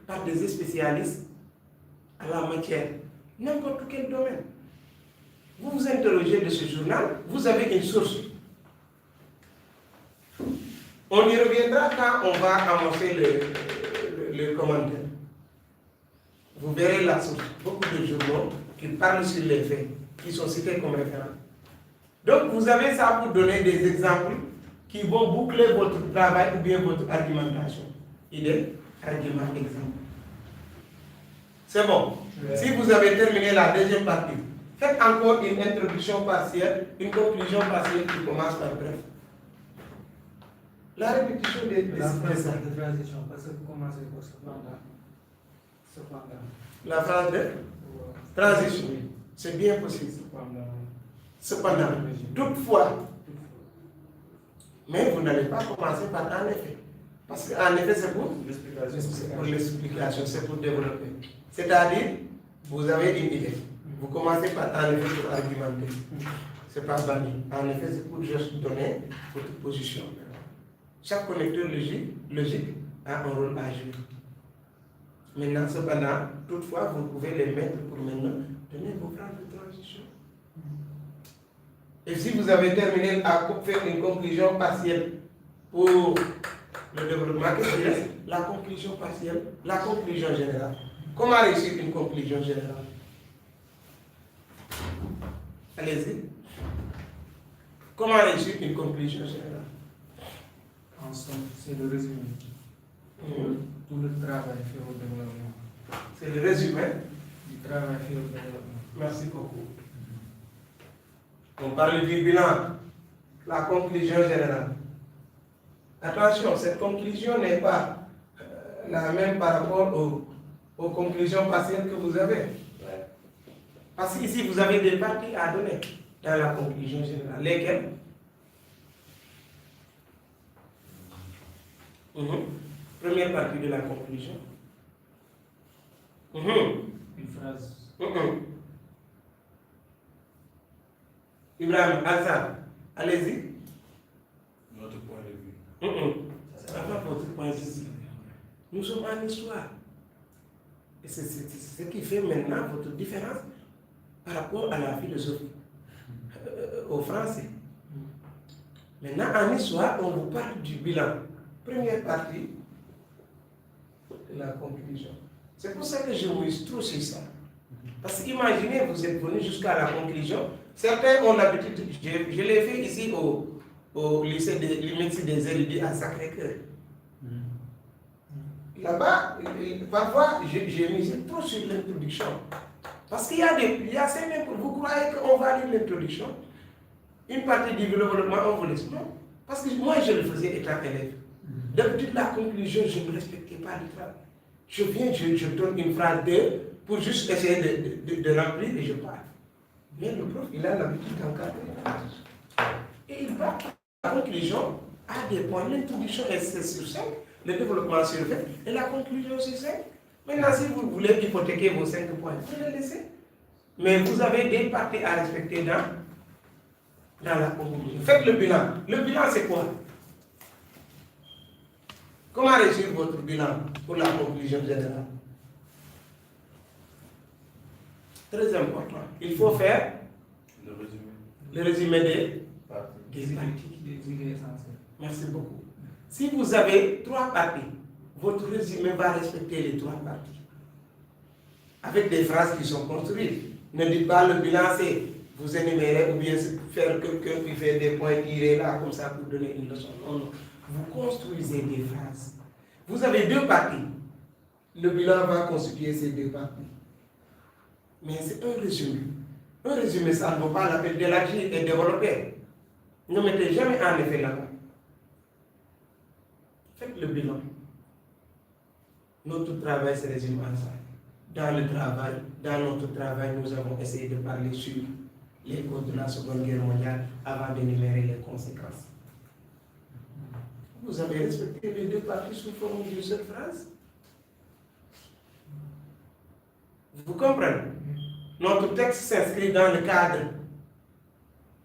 par des spécialistes à la matière, n'importe quel domaine. Vous vous interrogez de ce journal, vous avez une source. On y reviendra quand on va amorcer le commentaire. Vous verrez la source. Beaucoup de journaux qui parlent sur les faits, qui sont cités comme référents. Donc vous avez ça pour donner des exemples qui vont boucler votre travail ou bien votre argumentation. Idée, argument, exemple. C'est bon. Si vous avez terminé la deuxième partie, faites encore une introduction partielle, une conclusion partielle qui commence par bref. La répétition des phrase de transition, parce que vous commencez par cependant. La phrase de transition, c'est bien possible. Cependant, toutefois, mais vous n'allez pas commencer par en effet. Parce qu'en effet, c'est pour l'explication, c'est pour développer. C'est-à-dire, vous avez une idée. Vous commencez par en effet pour argumenter. Ce n'est pas banni. En effet, c'est pour juste donner votre position. Chaque connecteur logique a un rôle à jouer. Maintenant, cependant, toutefois, vous pouvez les mettre pour maintenant donner vos phrases de transition. Et si vous avez terminé à faire une conclusion partielle pour le développement, qu'est-ce qu'il reste? La conclusion partielle, la conclusion générale. Comment réussir une conclusion générale? Allez-y. Comment réussir une conclusion générale? En somme, c'est le résumé. Tout le travail fait au développement. C'est le résumé du travail fait au développement. Merci beaucoup. On parle du bilan, la conclusion générale. Attention, cette conclusion n'est pas la même par rapport aux conclusions partielles que vous avez. Parce qu'ici, vous avez des parties à donner dans la conclusion générale. Lesquelles? Première partie de la conclusion. Une phrase. Ibrahim, Hassan, allez-y. Notre point de vue. Ça n'est pas votre point de vue. Nous sommes en histoire. Et c'est ce qui fait maintenant votre différence par rapport à la philosophie, au français. Maintenant, en histoire, on vous parle du bilan. Première partie de la conclusion. C'est pour ça que je vous trop sur ça. Parce qu'imaginez, vous êtes venu jusqu'à la conclusion. Certains ont l'habitude, je l'ai fait ici au lycée de médecine des érudits à Sacré-Cœur. Là-bas, parfois, j'ai misé trop sur l'introduction. Parce qu'il y a certains, vous croyez qu'on va lire l'introduction, une partie du développement, on vous laisse. Non. Parce que moi, je le faisais étant élève. D'habitude, la conclusion, je ne respectais pas le travail. Je viens, je donne une phrase pour juste essayer de remplir et je parle. Mais le prof, il a l'habitude d'encadrer. Et il va, la conclusion a des points. L'introduction est sur 5, le développement sur 20 et la conclusion sur 5. Maintenant, si vous voulez hypothéquer vos 5 points, vous les laissez. Mais vous avez des parties à respecter dans la conclusion. Faites le bilan. Le bilan, c'est quoi? Comment réussir votre bilan pour la conclusion générale? Très important. Il faut faire le résumé des parties. Des idées essentielles. Merci beaucoup. Si vous avez 3 parties, votre résumé va respecter les 3 parties. Avec des phrases qui sont construites. Ne dites pas le bilan, c'est vous énumérez ou bien faire quelqu'un qui fait des points tirés là comme ça pour donner une leçon. Non, non. Vous construisez des phrases. Vous avez 2 parties. Le bilan va constituer ces 2 parties. Mais c'est un résumé. Un résumé, ça ne vaut pas la peine d'élargir et développer. Ne mettez jamais en effet là-bas. Faites le bilan. Notre travail se résume à ça. Dans notre travail, nous avons essayé de parler sur les causes de la Seconde Guerre mondiale avant d'énumérer les conséquences. Vous avez respecté les 2 parties sous forme d'une seule phrase. Vous comprenez? Notre texte s'inscrit dans le cadre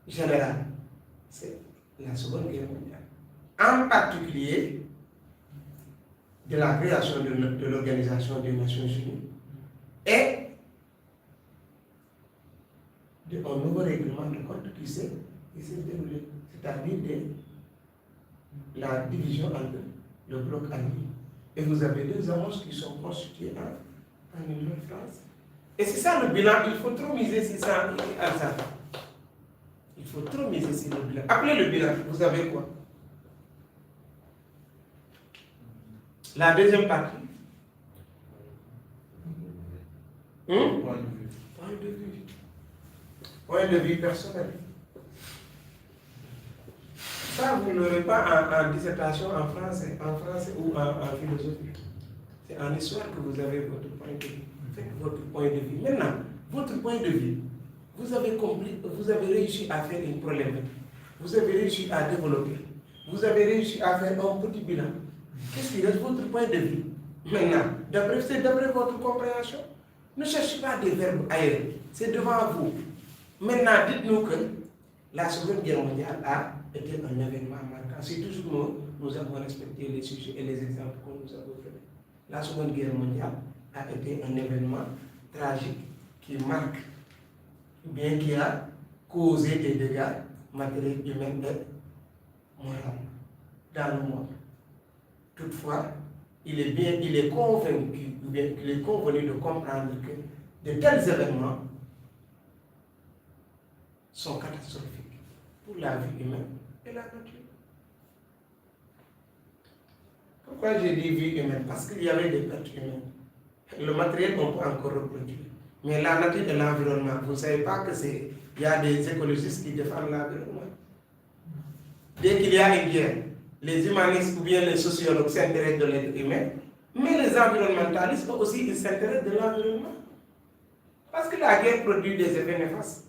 général. C'est la Seconde Guerre mondiale. En particulier, de la création de l'Organisation des Nations Unies et d'un nouveau règlement de compte qui s'est déroulé, c'est-à-dire la division entre le bloc allié. Et vous avez deux annonces qui sont constituées en Ile-de-France. Et c'est ça le bilan, il faut trop miser sur ça, Il faut trop miser sur le bilan. Après le bilan, vous avez quoi? La deuxième partie. Point de vue. Point de vue. Point de vue personnel. Ça, vous ne l'aurez pas en dissertation en français ou en philosophie. C'est en histoire que vous avez votre point de vue. Faites votre point de vue. Maintenant, votre point de vue, vous avez compris, vous avez réussi à faire une problématique. Vous avez réussi à développer. Vous avez réussi à faire un petit bilan. Qu'est-ce qui reste votre point de vue? Maintenant, c'est d'après votre compréhension. Ne cherchez pas des verbes ailleurs. C'est devant vous. Maintenant, dites-nous que la Seconde Guerre mondiale a été un événement marquant. C'est toujours nous avons respecté les sujets et les exemples que nous avons donnés. La Seconde Guerre mondiale a été un événement tragique qui marque, bien qui a causé des dégâts matériels, humains et moraux dans le monde. Toutefois, il est convaincu, ou bien il est convenu de comprendre que de tels événements sont catastrophiques pour la vie humaine et la nature. Pourquoi j'ai dit vie humaine? Parce qu'il y avait des pertes humaines. Le matériel, on peut encore reproduire. Mais la nature et l'environnement, vous ne savez pas il y a des écologistes qui défendent l'environnement. Dès qu'il y a une guerre, les humanistes ou bien les sociologues s'intéressent de l'être humain, mais les environnementalistes aussi, ils s'intéressent de l'environnement. Parce que la guerre produit des effets néfastes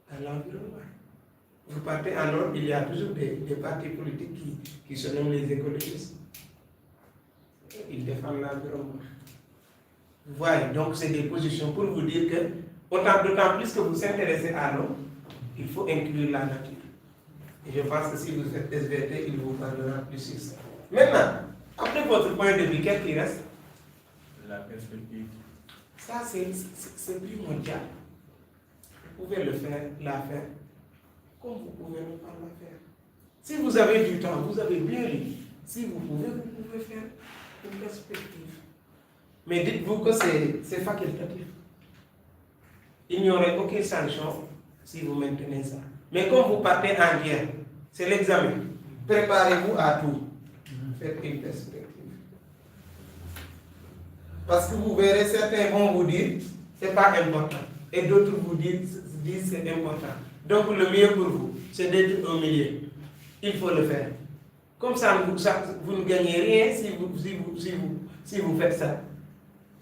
à l'environnement. Vous partez en Europe, il y a toujours des partis politiques qui se nomment les écologistes. Ils défendent l'environnement. Vous voyez, donc c'est des positions pour vous dire que, d'autant plus que vous vous intéressez à l'homme, il faut inclure la nature. Et je pense que si vous faites SVT, il vous parlera plus sur ça. Maintenant, après votre point de vue, qu'est-ce qui reste? La perspective. Ça, c'est primordial. Vous pouvez la faire, comme vous pouvez ne pas la faire. Si vous avez du temps, vous avez bien lu. Si vous pouvez faire une perspective. Mais dites-vous que c'est facultatif. Il n'y aurait aucune sanction si vous maintenez ça. Mais comme vous partez en guerre, c'est l'examen. Préparez-vous à tout. Faites une perspective. Parce que vous verrez, certains vont vous dire, c'est pas important. Et d'autres vous disent, c'est important. Donc le mieux pour vous, c'est d'être au milieu. Il faut le faire. Comme ça, vous ne gagnez rien si vous faites ça.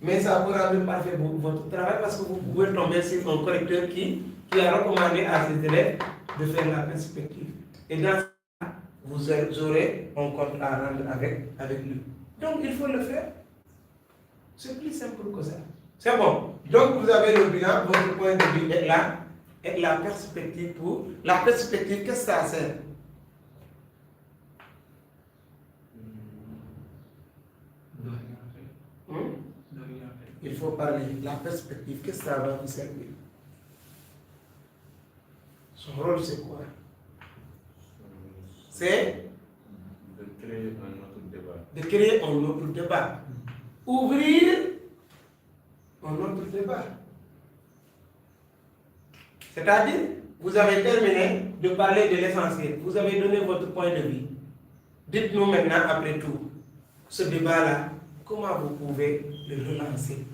Mais ça vous rendre parfait votre travail parce que vous pouvez tomber sur un correcteur qui a recommandé à ses élèves de faire la perspective. Et dans ça, vous aurez un compte à rendre avec lui. Donc il faut le faire. C'est plus simple que ça. C'est bon. Donc vous avez le bilan, votre point de vue est là. Et la perspective pour... La perspective, qu'est-ce que ça sert? Il faut parler. La perspective, qu'est-ce que ça va vous servir? Son rôle, c'est quoi? C'est de créer un autre débat. De créer un autre débat. Ouvrir un autre débat. C'est-à-dire, vous avez terminé de parler de l'essentiel. Vous avez donné votre point de vue. Dites-nous maintenant, après tout, ce débat-là, comment vous pouvez le relancer?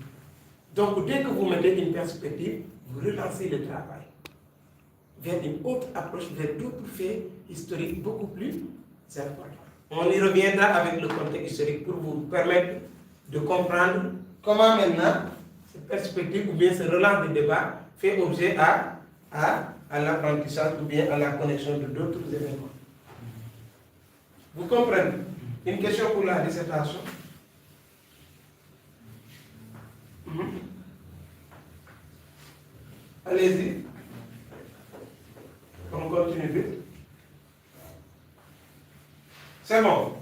Donc, dès que vous mettez une perspective, vous relancez le travail vers une autre approche, vers d'autres faits historiques beaucoup plus importants. On y reviendra avec le contexte historique pour vous permettre de comprendre comment maintenant cette perspective ou bien ce relance de débat fait objet à l'apprentissage ou bien à la connexion de d'autres événements. Vous comprenez? Une question pour la dissertation? Allez-y. On continue vite. C'est bon.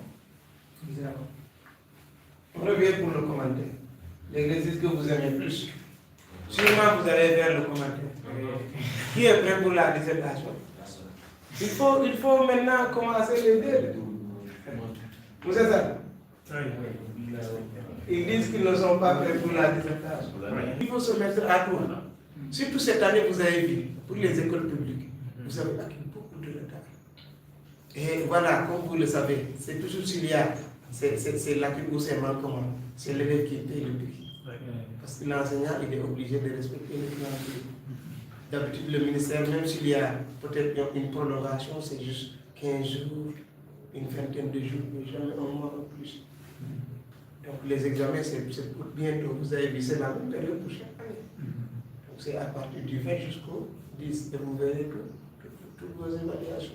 l'exercice que vous aimez plus. Sûrement, vous allez faire le commentaire. Qui est prêt pour la dissertation? Il faut maintenant commencer les deux. Vous êtes ça? Ils disent qu'ils ne sont pas prêts pour la dissertation. Il faut se mettre à tout. Surtout cette année, vous avez vu, pour les écoles publiques, vous avez acquis beaucoup de retard. Et voilà, comme vous le savez, c'est toujours s'il y a, c'est l'acquis ou c'est manquement, c'est l'élève qui paye le prix. Parce que l'enseignant, il est obligé de respecter le calendrier. D'habitude, le ministère, même s'il y a peut-être une prolongation, c'est juste 15 jours, une vingtaine de jours, mais jamais un mois ou plus. Donc les examens, c'est pour bientôt. Vous avez vu, c'est la même période pour chaque année. Donc c'est à partir du 20 jusqu'au 10, et vous verrez que toutes vos évaluations.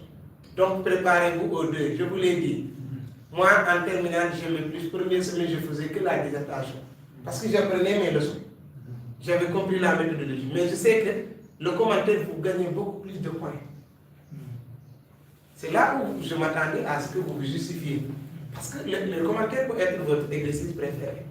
Donc préparez-vous aux deux, je vous l'ai dit. Moi, en terminale, j'aimais plus. Première semaine, je faisais que la dissertation. Parce que j'apprenais mes leçons. J'avais compris la méthodologie. Mais je sais que le commentaire, vous gagnez beaucoup plus de points. C'est là où je m'attendais à ce que vous vous justifiez. Parce que le commentaire peut être votre exercice préféré.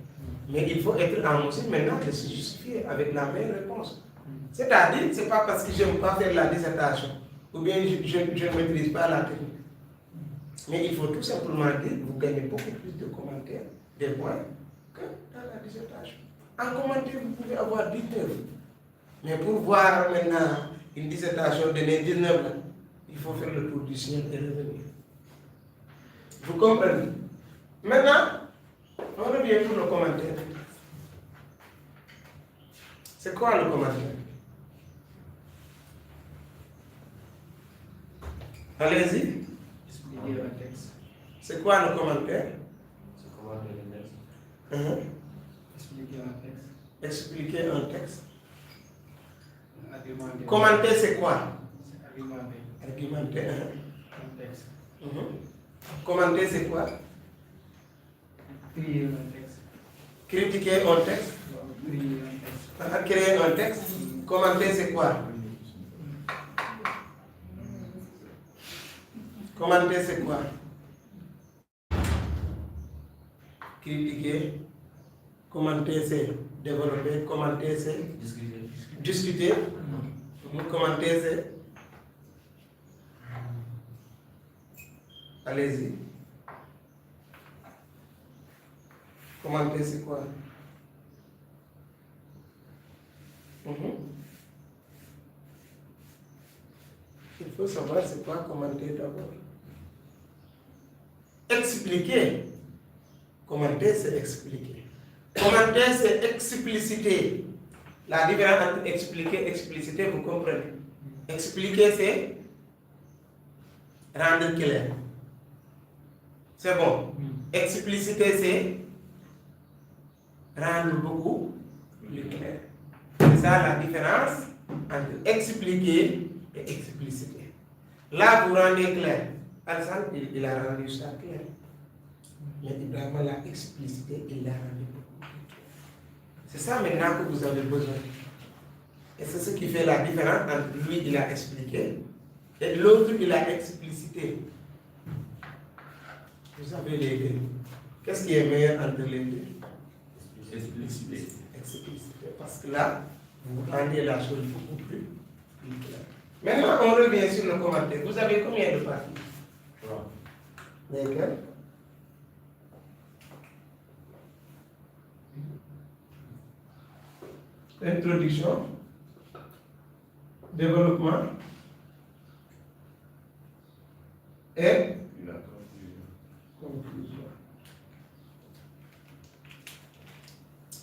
Mais il faut être en mesure maintenant de se justifier avec la meilleure réponse. C'est-à-dire, ce n'est pas parce que je n'aime pas faire la dissertation, ou bien je ne maîtrise pas la technique. Mais il faut tout simplement dire que vous gagnez beaucoup plus de commentaires, des points, que dans la dissertation. En commentaire, vous pouvez avoir 19. Mais pour voir maintenant une dissertation de 19, il faut faire le tour du ciel et revenir. Vous comprenez? Maintenant, on revient pour le commentaire. C'est quoi le commentaire? Allez-y. Expliquer un texte. C'est quoi le commentaire? C'est commenter le texte. Expliquer un texte. Expliquer un texte. Argumenter. Commenter, c'est quoi? C'est argumenter. Argumenter. Un texte. Commenter, c'est quoi? Créer un texte. Critiquer un texte. Créer un texte. Créer un texte. Commenter, c'est quoi? Commenter, c'est quoi? Critiquer. Commenter, c'est développer. Commenter, c'est discuter. Commenter, c'est... Allez-y. Commenter, c'est quoi? Il faut savoir c'est quoi commenter d'abord. Expliquer. Commenter, c'est expliquer. Commenter, c'est expliciter. La différence entre expliquer et expliciter, vous comprenez? Expliquer, c'est rendre clair. C'est bon. Expliciter, c'est rendre beaucoup plus clair. C'est ça la différence entre expliquer et expliciter. Là, vous rendez clair. Alsan, il a rendu ça clair. Mais Ibrahim l'a explicité, il l'a rendu beaucoup plus clair. C'est ça maintenant que vous avez besoin. Et c'est ce qui fait la différence entre lui, il a expliqué, et l'autre, il a explicité. Vous avez les deux. Qu'est-ce qui est meilleur entre les deux? Expliciter. Explicité. Parce que là, vous rendez la chose beaucoup plus claire. Maintenant, on revient sur le commentaire. Vous avez combien de parties? 3. Lesquelles? Introduction, développement et La conclusion. conclusion.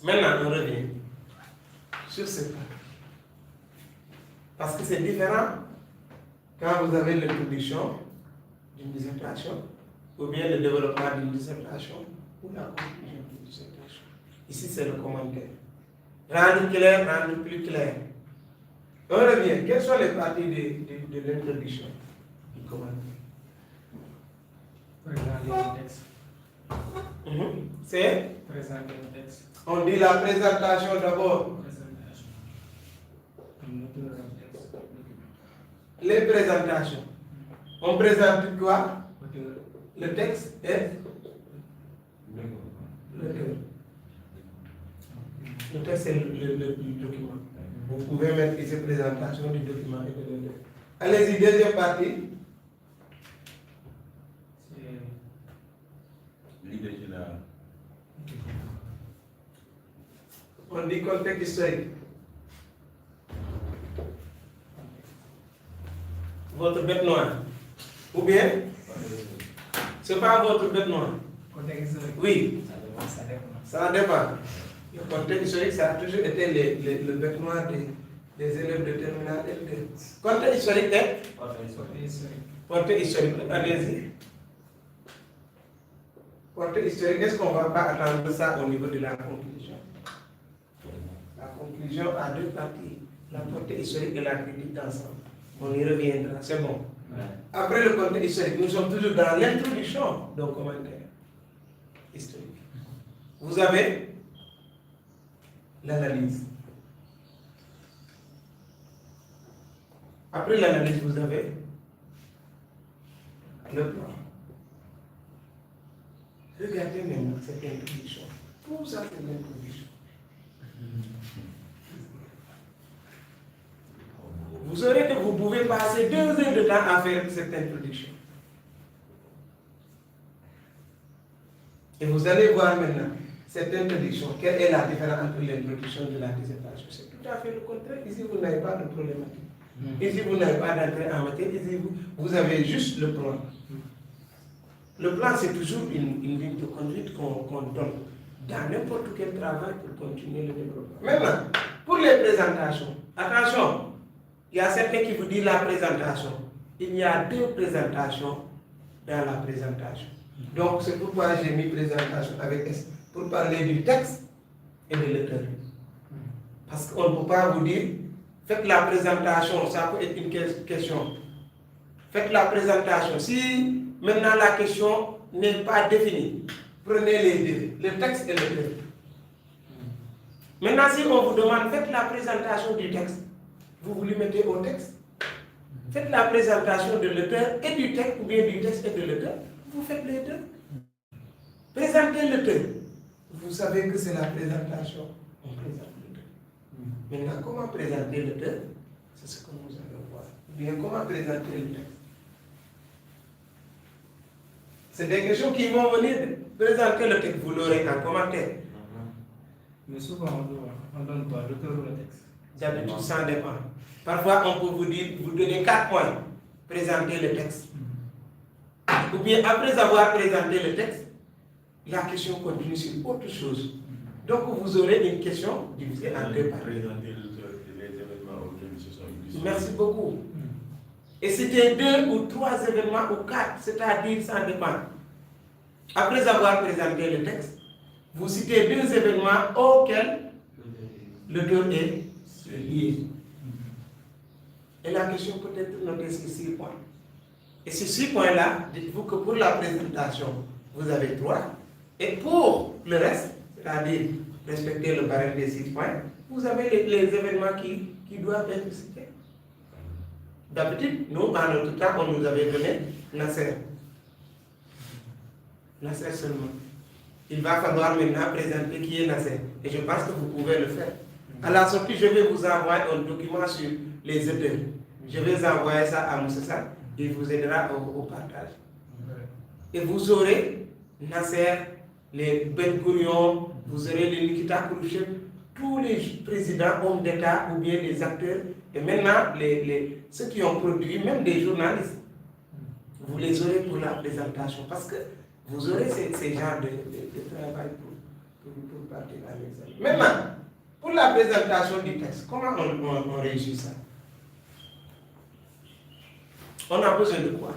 Maintenant, on revient sur cette partie. Parce que c'est différent quand vous avez l'introduction d'une dissertation, ou bien le développement d'une dissertation, ou la conclusion d'une dissertation. Ici, c'est le commentaire. Rendre clair, rendre plus clair. On revient. Quelles sont les parties de l'introduction du commentaire? Présenter un texte. C'est, Présenter un texte. on dit la présentation d'abord. Présentation. L'auteur d'un texte. Les présentations. On présente quoi? Auteur. Le texte et l'auteur. Le texte, c'est le document. Vous pouvez mettre ici présentation du document et de l'élève. Allez-y, deuxième partie. L'idée générale. On dit contexte historique. Votre bête noire. Ou bien, c'est pas votre bête noire. Contexte historique. Oui, Ça dépend. ça dépend. Le contexte historique, ça a toujours été le bête noir des élèves de terminale L2. Contexte historique est Contexte historique. contexte historique. Allez-y. Contexte historique, est-ce qu'on ne va pas attendre ça au niveau de la conclusion? La conclusion a deux parties. La contexte historique et la critique d'ensemble. On y reviendra, c'est bon. Ouais. Après le contexte historique, nous sommes toujours dans l'introduction d'un commentaire historique. Vous avez l'analyse. Après l'analyse, vous avez le plan. Regardez maintenant cette introduction. Tout ça, c'est l'introduction. Vous aurez que vous pouvez passer 2 heures de temps à faire cette introduction. Et vous allez voir maintenant cette introduction, quelle est la différence entre l'introduction de la dissertation. C'est tout à fait le contraire. Ici, vous n'avez pas de problématique. Ici, vous n'avez pas d'entrée en matière. Ici, vous avez juste le plan. Le plan, c'est toujours une ligne de conduite qu'on donne dans n'importe quel travail pour continuer le développement. Maintenant, pour les présentations, attention, il y a certains qui vous disent la présentation. Il y a 2 présentations dans la présentation. Donc, c'est pourquoi j'ai mis présentation avec S, pour parler du texte et de l'auteur. Parce qu'on ne peut pas vous dire, faites la présentation, ça peut être une question. Faites la présentation. Si maintenant la question n'est pas définie, prenez les deux, le texte et l'auteur. Maintenant, si on vous demande, faites la présentation du texte, vous vous limitez au texte. Faites la présentation de l'auteur et du texte, ou bien du texte et de l'auteur, vous faites les deux. Présentez l'auteur. Vous savez que c'est la présentation. On présente l'auteur. Maintenant, comment présenter l'auteur? C'est ce que nous allons voir. Ou bien, comment présenter le texte? C'est des questions qui vont venir. Présenter le texte, vous l'aurez en commentaire. Mais souvent, on donne quoi? L'auteur ou le texte? D'habitude, ça dépend. Parfois, on peut vous dire, vous donner 4 points. Présenter le texte. Ou bien, après avoir présenté le texte, la question continue sur autre chose. Donc, vous aurez une question divisée en 2 parties. Présenter les événements auxquels ils se sont illustrés. Merci beaucoup. Et c'était 2 ou 3 événements ou 4, c'est-à-dire ça dépend. Après avoir présenté le texte, vous citez 2 événements auxquels l'auteur est lié. Et la question peut être notée sur 6 points. Et ces 6 points-là, dites-vous que pour la présentation, vous avez 3. Et pour le reste, c'est-à-dire respecter le barème des 6 points, vous avez les événements qui doivent être cités. D'habitude, nous, en notre temps, on nous avait donné Nasser. Nasser seulement. Il va falloir maintenant présenter qui est Nasser. Et je pense que vous pouvez le faire. À la sortie, je vais vous envoyer un document sur les auteurs. Je vais envoyer ça à Moussa. Il vous aidera au partage. Et vous aurez Nasser, les Ben Gurion, vous aurez les Nikita Khrouchtchev, tous les présidents, hommes d'État ou bien les acteurs, et maintenant ceux qui ont produit, même des journalistes, vous les aurez pour la présentation parce que vous aurez ces genres de travail pour partir à l'examen. Maintenant, pour la présentation du texte, comment on réussit ça? On a besoin de quoi?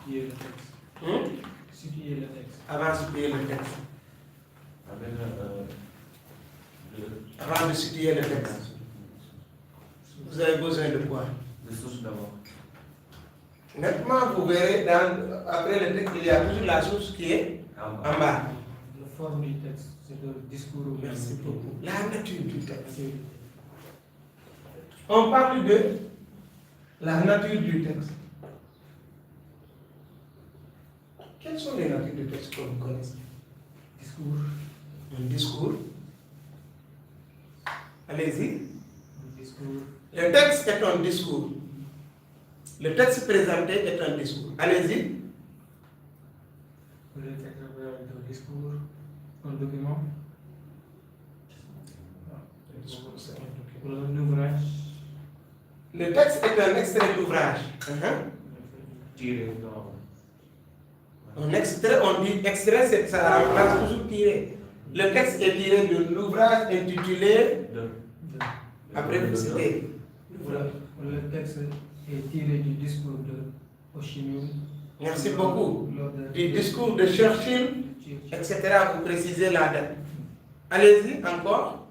Situer le texte. Situer le texte. Avant de situer le texte. Avant de situer le texte. Vous avez besoin de quoi? Les sources d'abord. Nettement, vous verrez, après le texte, il y a toujours la source qui est en bas. La forme du texte, c'est le discours. Merci beaucoup. La nature du texte. On parle de la nature du texte. Quelles sont les natures du texte que vous connaissez? Discours. Un discours, Allez-y. Un discours. Le texte est un discours. Le texte présenté est un discours. Allez-y. Le texte est un discours. Un document. Un ouvrage. Le texte est un extrait d'ouvrage. Tiré dans. Un extrait, on dit extrait, ça remplace toujours tiré. Le texte est tiré de l'ouvrage intitulé. Après, vous citez. Le texte est tiré du discours de Ho Chi Minh. Merci beaucoup. Du discours de Churchill, etc. Vous précisez la date. Allez-y, encore.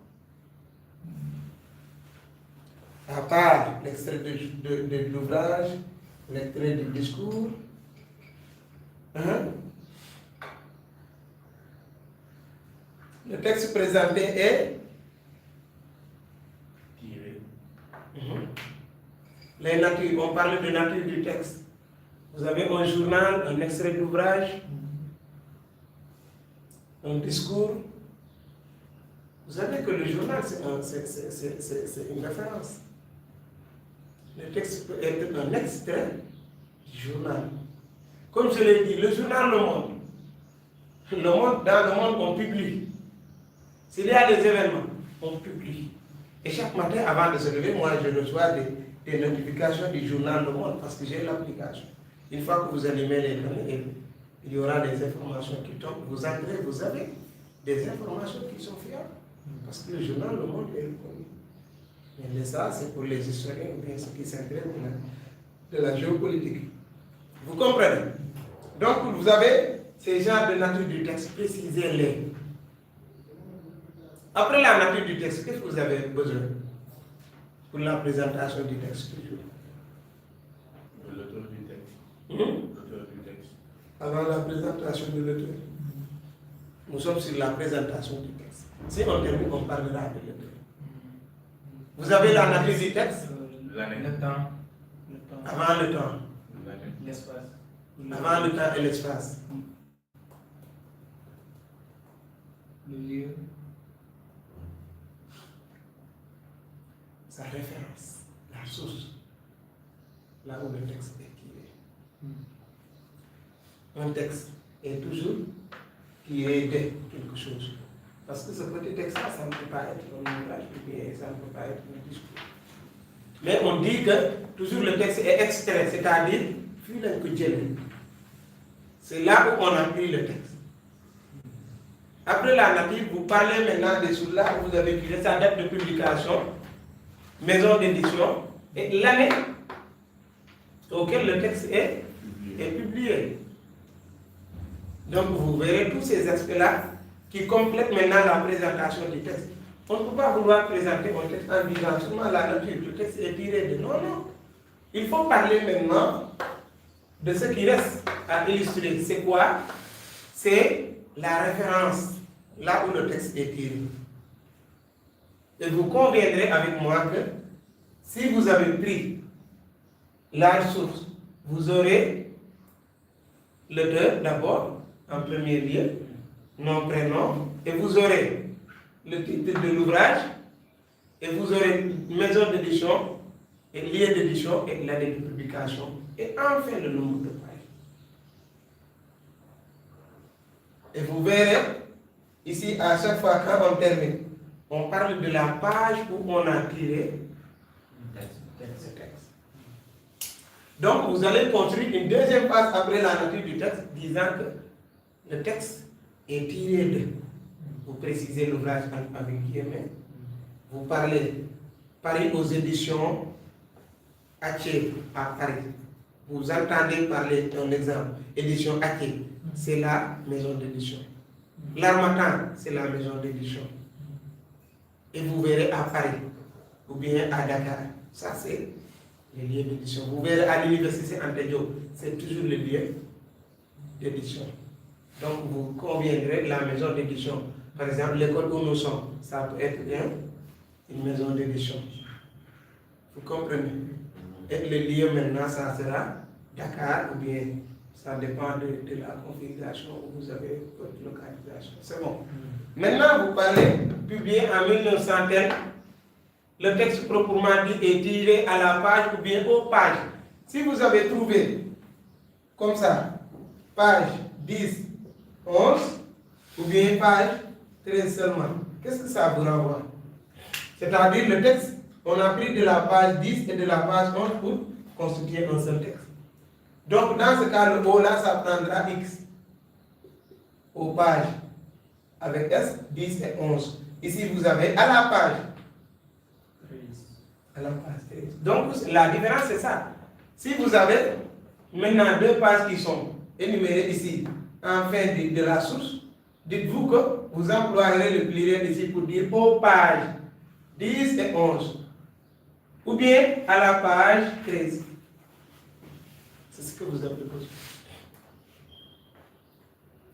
À part l'extrait de l'ouvrage, l'extrait du discours. Le texte présenté est tiré. Les natures, on parle de nature du texte. Vous avez un journal, un extrait d'ouvrage, un discours. Vous savez que le journal, c'est une référence. Le texte peut être un extrait du journal. Comme je l'ai dit, le journal Le Monde, dans Le Monde, on publie. S'il y a des événements, on publie. Et chaque matin, avant de se lever, moi, je reçois des notifications du journal Le Monde parce que j'ai l'application. Une fois que vous allumez les données, il y aura des informations qui tombent. Vous entrez, vous avez des informations qui sont fiables. Parce que le journal Le Monde est reconnu. Mais ça, c'est pour les historiens ou bien ceux qui s'intéressent de la géopolitique. Vous comprenez? Donc, vous avez ces genres de nature du texte, précisez-les. Après la nature du texte, qu'est-ce que vous avez besoin pour la présentation du texte toujours? L'auteur du texte. L'auteur du texte. Avant la présentation de l'auteur. Nous sommes sur la présentation du texte. Si on termine, on parlera de l'auteur. Vous avez la nature du texte? L'année. Le temps. Avant le temps. L'année. L'espace. Avant le temps et l'espace. Le lieu. Sa référence, la source, là où le texte est tiré. Un texte est toujours tiré de quelque chose. Parce que ce petit texte-là, ça ne peut pas être un ouvrage, ça ne peut pas être un discours. Mais on dit que toujours le texte est extrait, c'est-à-dire, c'est là où on a pris le texte. Après la nature, vous parlez maintenant de celui-là où vous avez pris sa date de publication, maison d'édition, et l'année auquel le texte est publié. Donc vous verrez tous ces aspects-là qui complètent maintenant la présentation du texte. On ne peut pas vouloir présenter un texte en disant seulement la nature, le texte est tiré de... Non, non. Il faut parler maintenant de ce qui reste à illustrer. C'est quoi? C'est la référence, là où le texte est tiré. Et vous conviendrez avec moi que si vous avez pris la source, vous aurez l'auteur d'abord, en premier lieu, nom, prénom, et vous aurez le titre de l'ouvrage, et vous aurez maison d'édition, et lieu d'édition, et l'année de publication, et enfin le nombre de pages. Et vous verrez, ici, à chaque fois quand on termine, on parle de la page où on a tiré ce texte. Donc, vous allez construire une deuxième phase après la nature du texte, disant que le texte est tiré de. Vous précisez l'ouvrage avec guillemets. Vous parlez Paris aux éditions Haché à Paris. Vous entendez parler d'un exemple, édition Haché, c'est la maison d'édition. L'Harmattan, c'est la maison d'édition. Et vous verrez à Paris, ou bien à Dakar. Ça, c'est les lieux d'édition. Vous verrez à l'université Anta Diop, c'est toujours le lieu d'édition. Donc, vous conviendrez de la maison d'édition. Par exemple, l'école où nous sommes, ça peut être bien une maison d'édition. Vous comprenez? Et le lieu maintenant, ça sera Dakar, ou bien ça dépend de la configuration où vous avez votre localisation. C'est bon. Maintenant, vous parlez, publié en 1900, le texte proprement dit est tiré à la page ou bien aux pages. Si vous avez trouvé comme ça, page 10, 11, ou bien page 13 seulement, qu'est-ce que ça vous renvoie? C'est-à-dire le texte, on a pris de la page 10 et de la page 11 pour constituer un seul texte. Donc dans ce cas, le O là, ça prendra X aux pages avec S, 10 et 11. Ici, vous avez à la page 13. à la page 13. Donc la différence c'est ça. Si vous avez maintenant deux pages qui sont énumérées ici en fin de la source, dites-vous que vous employerez le pluriel ici pour dire aux pages 10 et 11. Ou bien à la page 13. C'est ce que vous avez besoin.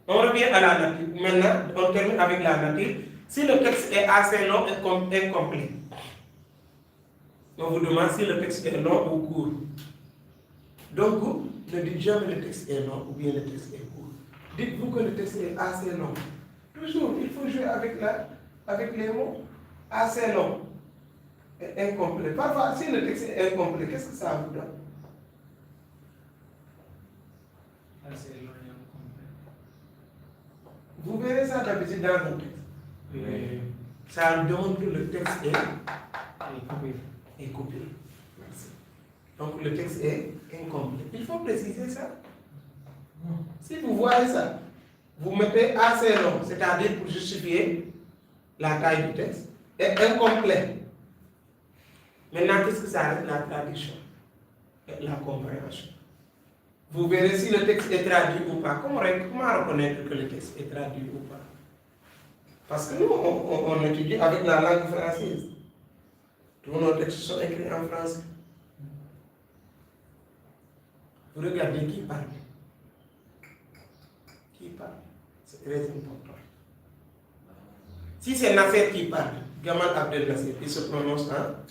On revient à la nature. Maintenant, on termine avec la nature. Si le texte est assez long et incomplet, on vous demande si le texte est long ou court. Donc, vous ne dites jamais le texte est long ou bien le texte est court. Dites-vous que le texte est assez long. Toujours, il faut jouer avec les mots. Assez long et incomplet. Parfois, si le texte est incomplet, qu'est-ce que ça vous donne? Assez long et incomplet. Vous verrez ça d'habitude dans un texte. Oui. Ça demande que le texte Et coupé. est coupé. Merci. Donc le texte est incomplet. Il faut préciser ça. Si vous voyez ça, vous mettez assez long, c'est-à-dire pour justifier la taille du texte, et incomplet. Maintenant, qu'est-ce que ça reste? La traduction et la compréhension. Vous verrez si le texte est traduit ou pas. Comment reconnaître que le texte est traduit ou pas? Parce que nous, on étudie avec la langue française. Tous nos textes sont écrits en français. Vous regardez qui parle. Qui parle. C'est très important. Si c'est Nasser qui parle, Gamal Abdel Nasser, il se prononce en arabe.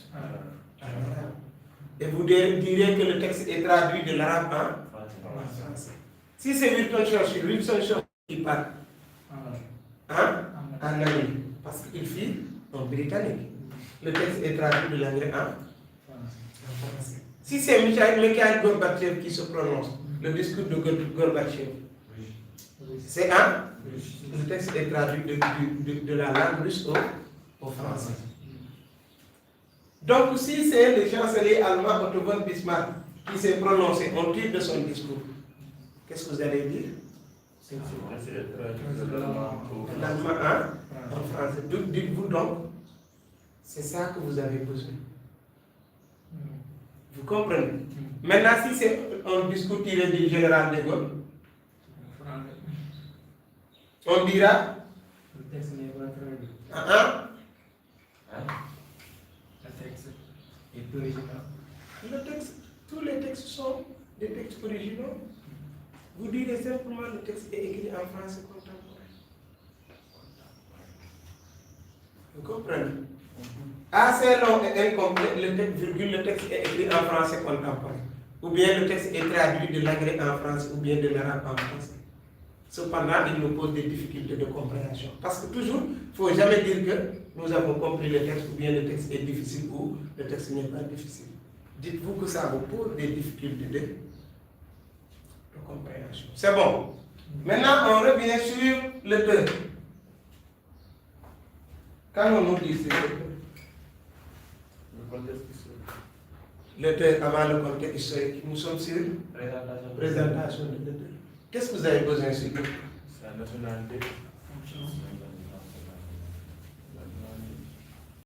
Et vous direz que le texte est traduit de l'arabe en français. Si c'est Wilson Churchill qui parle en anglais, parce qu'il fit en britannique, le texte est traduit de l'anglais en français. Si c'est Mikhail Gorbatchev qui se prononce, le discours de Gorbatchev, c'est le texte est traduit de la langue russe au français. Donc, si c'est le chancelier allemand Otto von Bismarck qui s'est prononcé, on tire de son discours. Qu'est-ce que vous allez dire? C'est de l'allemand en français. Dites-vous donc, c'est ça que vous avez besoin. Vous comprenez? Maintenant, si c'est un discours tiré du général de Gaulle, on dira. Le texte n'est pas traduit. Le texte est original. Tous les textes sont des textes originaux. Vous direz simplement le texte est écrit en français contemporain. Vous comprenez? Assez long et incomplet, le texte est écrit en français contemporain. Ou bien le texte est traduit de l'anglais en français ou bien de l'arabe en français. Cependant, il nous pose des difficultés de compréhension. Parce que toujours, il ne faut jamais dire que nous avons compris le texte ou bien le texte est difficile ou le texte n'est pas difficile. Dites-vous que ça vous pose des difficultés de compréhension. C'est bon. Maintenant, on revient sur le texte. Quand on nous dit c'est le contexte historique. Le texte avant le contexte historique, nous sommes sur présentation de l'auteur. Qu'est-ce que vous avez besoin sur lui? Sa nationalité.